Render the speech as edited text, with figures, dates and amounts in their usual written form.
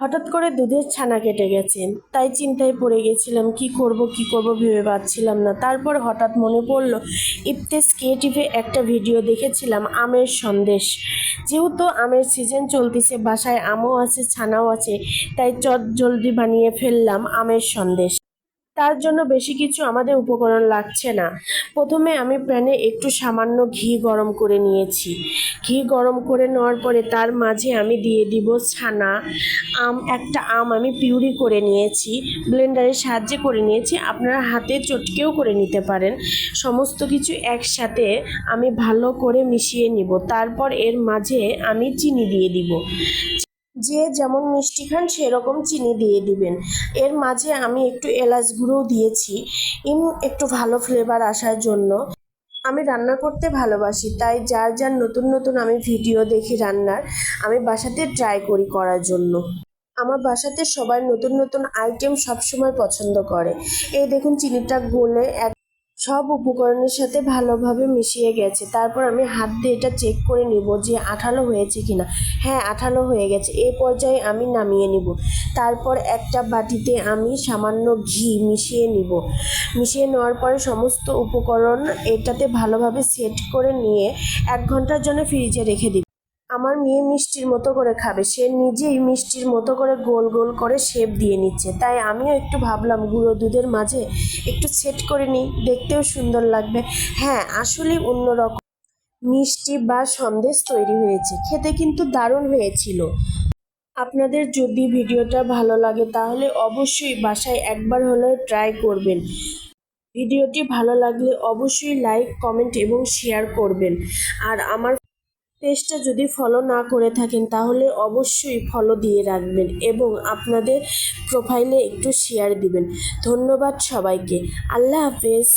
হঠাৎ করে দুধের ছানা কেটে গেছেন, তাই চিন্তায় পড়ে গেছিলাম কি করব ভেবে পাচ্ছিলাম না। তারপর হঠাৎ মনে পড়ল ইফতেস ক্রিয়েটিভে একটা ভিডিও দেখেছিলাম আমের সন্দেশ। যেহেতু আমের সিজন চলতেছে, বাসায় আমও আছে ছানাও আছে, তাই চট জলদি বানিয়ে ফেললাম আমের সন্দেশ। তার জন্য বেশি কিছু আমাদের উপকরণ লাগছে না। প্রথমে আমি প্যানে একটু সামান্য ঘি গরম করে নিয়েছি। ঘি গরম করে নেওয়ার পরে তার মাঝে আমি দিয়ে দিব ছানা। একটা আম আমি পিউরি করে নিয়েছি, ব্লেন্ডারের সাহায্যে করে নিয়েছি, আপনারা হাতে চটকেও করে নিতে পারেন। সমস্ত কিছু একসাথে আমি ভালো করে মিশিয়ে নিব। তারপর এর মাঝে আমি চিনি দিয়ে দিব। যে যেমন মিষ্টি খান সেরকম চিনি দিয়ে দিবেন। এর মাঝে আমি একটু এলাচ গুঁড়োও দিয়েছি, একটু ভালো ফ্লেভার আসার জন্য। আমি রান্না করতে ভালোবাসি, তাই যার যার নতুন নতুন আমি ভিডিও দেখি রান্নার, আমি বাসাতে ট্রাই করি করার জন্য। আমার বাসাতে সবাই নতুন নতুন আইটেম সবসময় পছন্দ করে। এই দেখুন চিনিটা গলে সব উপকরণের সাথে ভালোভাবে মিশিয়ে গেছে। তারপর আমি হাত দিয়ে এটা চেক করে নিব যে আঠালো হয়েছে কিনা। হ্যাঁ, আঠালো হয়ে গেছে। এই পর্যায়ে আমি নামিয়ে নিব। তারপর একটা বাটিতে আমি সামান্য ঘি মিশিয়ে নিব। মিশিয়ে নেওয়ার পরে সমস্ত উপকরণ এটাতে ভালোভাবে সেট করে নিয়ে 1 ঘন্টার জন্য ফ্রিজে রেখে দিব। আমার মেয়ে মিষ্টির মতো করে খাবে, সে নিজেই মিষ্টির মতো করে গোল গোল করে শেপ দিয়ে নিচ্ছে, তাই আমিও একটু ভাবলাম গুঁড়ো দুধের মাঝে একটু সেট করে নিই, দেখতেও সুন্দর লাগবে। হ্যাঁ, আসলে অন্যরকম মিষ্টি বা সন্দেশ তৈরি হয়েছে, খেতে কিন্তু দারুণ হয়েছিল। আপনাদের যদি ভিডিওটা ভালো লাগে তাহলে অবশ্যই বাসায় একবার হলেও ট্রাই করবেন। ভিডিওটি ভালো লাগলে অবশ্যই লাইক, কমেন্ট এবং শেয়ার করবেন। আর আমার পেজটা যদি ফলো না করে থাকেন তাহলে অবশ্যই ফলো দিয়ে রাখবেন এবং আপনাদের প্রোফাইলে একটু শেয়ার দিবেন। ধন্যবাদ সবাইকে। আল্লাহ হাফেজ।